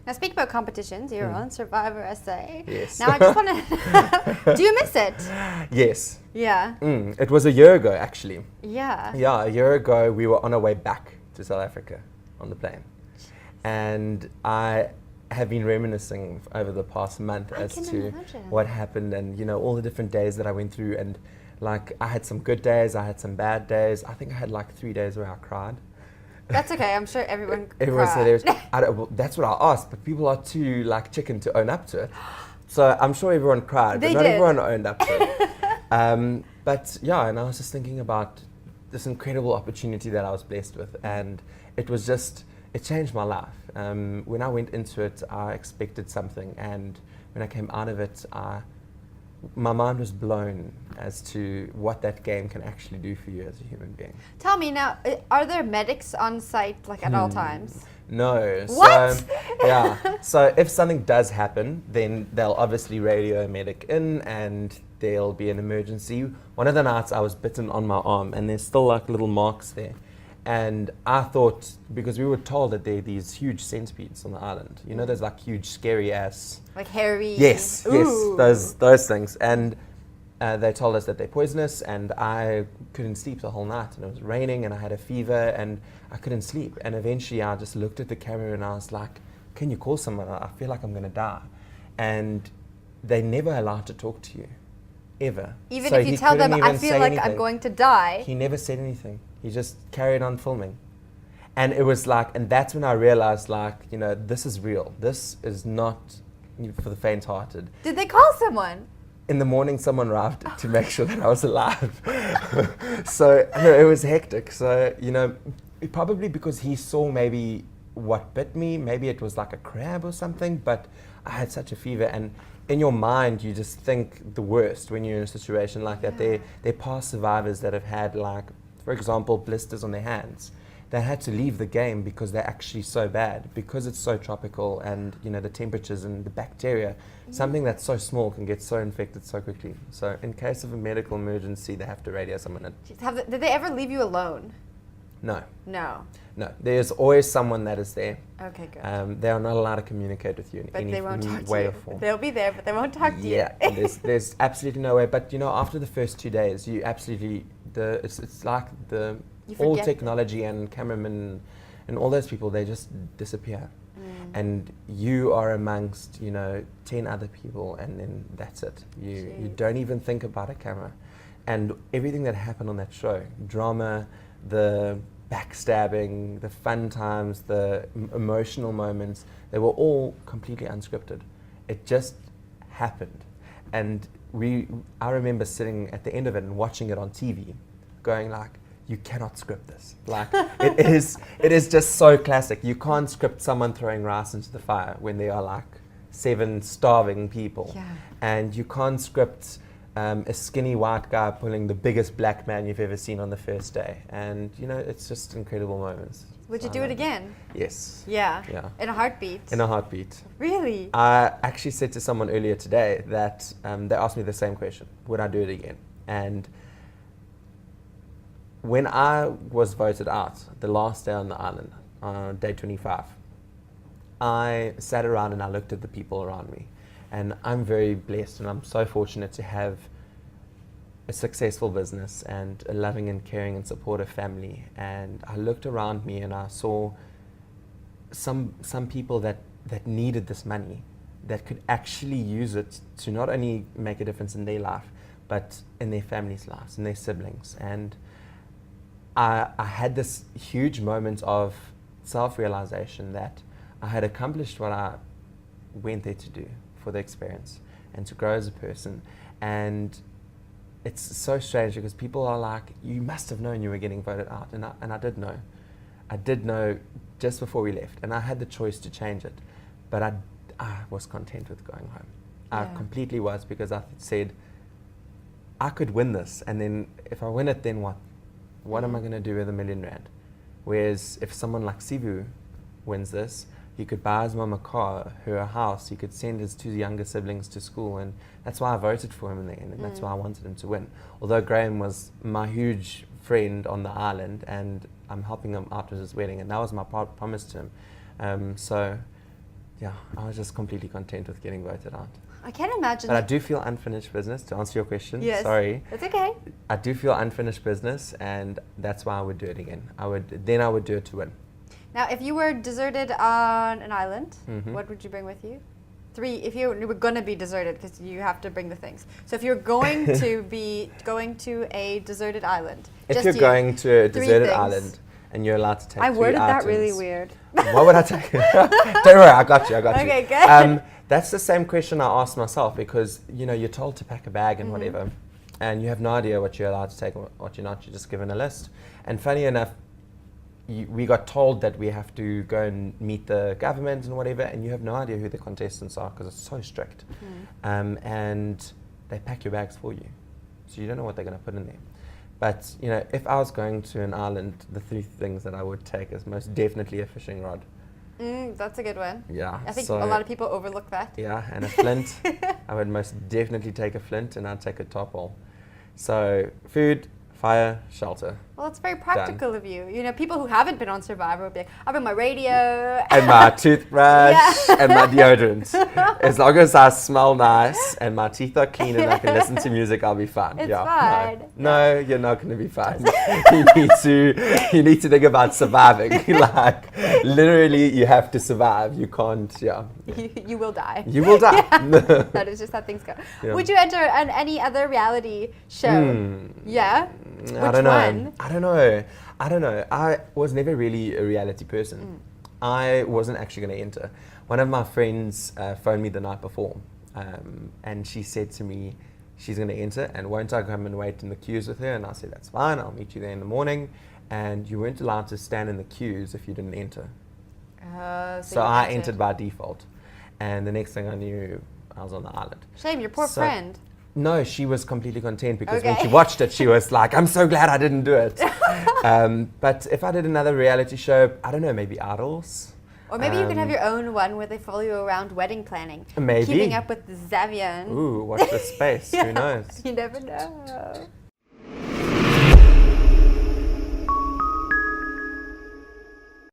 Now, speaking about competitions, you're on Survivor SA. Yes. Now, I just want to... Do you miss it? Yes. Yeah. It was a year ago, actually. Yeah. Yeah, a year ago, we were on our way back to South Africa on the plane. And I have been reminiscing over the past month as to what happened and, you know, all the different days that I went through. And, like, I had some good days, I had some bad days. I think I had, like, 3 days where I cried. That's okay. I'm sure everyone cried. Everyone said it was, well, that's what I asked, but people are too, like, chicken to own up to it. So I'm sure everyone cried, but not everyone owned up to it. But, yeah, and I was just thinking about this incredible opportunity that I was blessed with. And it was just... It changed my life. When I went into it, I expected something, and when I came out of it, my mind was blown as to what that game can actually do for you as a human being. Tell me now, are there medics on site, like, at all times? No. What? So, yeah. So if something does happen, then they'll obviously radio a medic in, and there'll be an emergency. One of the nights I was bitten on my arm, and there's still, like, little marks there. And I thought, because we were told that there are these huge centipedes on the island. You know, there's like huge, scary ass. Like hairy. Yes, Ooh. yes, those things. And they told us that they're poisonous, and I couldn't sleep the whole night. And it was raining, and I had a fever, and I couldn't sleep. And eventually, I just looked at the camera, and I was like, "Can you call someone? I feel like I'm going to die." And they never allowed to talk to you, ever. Even so if you tell them, "I feel like anything. I'm going to die." He never said anything. He just carried on filming. And it was like, and that's when I realized, like, you know, this is real. This is not for the faint-hearted. Did they call someone? In the morning, someone arrived to make sure that I was alive. So, you know, it was hectic. So, you know, probably because he saw maybe what bit me, maybe it was like a crab or something, but I had such a fever. And in your mind, you just think the worst when you're in a situation like that. They're past survivors that have had, like, for example, blisters on their hands. They had to leave the game because they're actually so bad, because it's so tropical, and, you know, the temperatures and the bacteria. Something that's so small can get so infected so quickly. So in case of a medical emergency, they have to radio someone in. Jeez, did they ever leave you alone? No. No. No. There's always someone that is there. Okay, good. They are not allowed to communicate with you in any way or form. They'll be there, but they won't talk to you. Yeah, there's absolutely no way. But, you know, after the first 2 days, you absolutely, it's like all technology and cameramen and all those people, they just disappear. And you are amongst, you know, 10 other people, and then that's it. You don't even think about a camera. And everything that happened on that show, drama, the backstabbing, the fun times, the emotional moments, they were all completely unscripted. It just happened. And I remember sitting at the end of it and watching it on TV, going like, you cannot script this. Like, it is just so classic. You can't script someone throwing rice into the fire when there are like 7 starving people. Yeah. And you can't script a skinny white guy pulling the biggest black man you've ever seen on the first day. And, you know, it's just incredible moments. Would you do it again? Yes. Yeah. Yeah. In a heartbeat? In a heartbeat. Really? I actually said to someone earlier today that they asked me the same question. Would I do it again? And when I was voted out, the last day on the island, day 25, I sat around and I looked at the people around me. And I'm very blessed, and I'm so fortunate to have a successful business and a loving and caring and supportive family. And I looked around me and I saw some people that needed this money, that could actually use it to not only make a difference in their life, but in their family's lives and their siblings. And I had this huge moment of self-realization that I had accomplished what I went there to do, for the experience and to grow as a person. And it's so strange because people are like, you must have known you were getting voted out. And I did know. I did know just before we left. And I had the choice to change it. But I was content with going home. I completely was, because I said, I could win this. And then if I win it, then what? What am I going to do with R1 million? Whereas if someone like Sivu wins this, he could buy his mum a car, her a house, he could send his 2 younger siblings to school, and that's why I voted for him in the end, and that's why I wanted him to win. Although Graham was my huge friend on the island, and I'm helping him out with his wedding, and that was my promise to him. So yeah, I was just completely content with getting voted out. I can't imagine. But I do feel unfinished business, to answer your question. Yes. Sorry. It's okay. I do feel unfinished business, and that's why I would do it again. I would do it to win. Now, if you were deserted on an island, Mhm. what would you bring with you? 3, if you were going to be deserted, because you have to bring the things. So if you're going to be going to a deserted island, If just you're you, going to a 3 deserted things. island and you're allowed to take I 3 worded that items, really weird. what would I take? Don't worry, I got you. Okay, good. That's the same question I asked myself, because you're told to pack a bag and whatever, and you have no idea what you're allowed to take and what you're not. You're just given a list. And funny enough, we got told that we have to go and meet the government and whatever, and you have no idea who the contestants are because it's so strict. And they pack your bags for you, so you don't know what they're going to put in there. But if I was going to an island, the 3 things that I would take is most definitely a fishing rod. That's a good one. Yeah. I think so, a lot of people overlook that. Yeah, and a flint. I would most definitely take a flint, and I'd take a topple. So food, fire, shelter. Well, it's very practical of you. People who haven't been on Survivor would be like, I'll bring my radio. And my toothbrush and my deodorant. As long as I smell nice and my teeth are clean and I can listen to music, I'll be fine. It's yeah, fine. No, you're not going to be fine. you need to think about surviving. Like, literally, you have to survive. You can't, You will die. You will die. That is just how things go. Yeah. Would you enter any other reality show? Yeah? I don't know. I don't know. I was never really a reality person. I wasn't actually going to enter. One of my friends phoned me the night before, and she said to me, she's going to enter, and won't I come and wait in the queues with her? And I said, that's fine, I'll meet you there in the morning. And you weren't allowed to stand in the queues if you didn't enter. So I entered by default. And the next thing I knew, I was on the island. Shame, your poor friend. No, she was completely content, because when she watched it, she was like, I'm so glad I didn't do it. But if I did another reality show, I don't know, maybe Idols. Or maybe you could have your own one where they follow you around wedding planning. Maybe. Keeping up with Zavion. Ooh, watch this space. Who knows? You never know.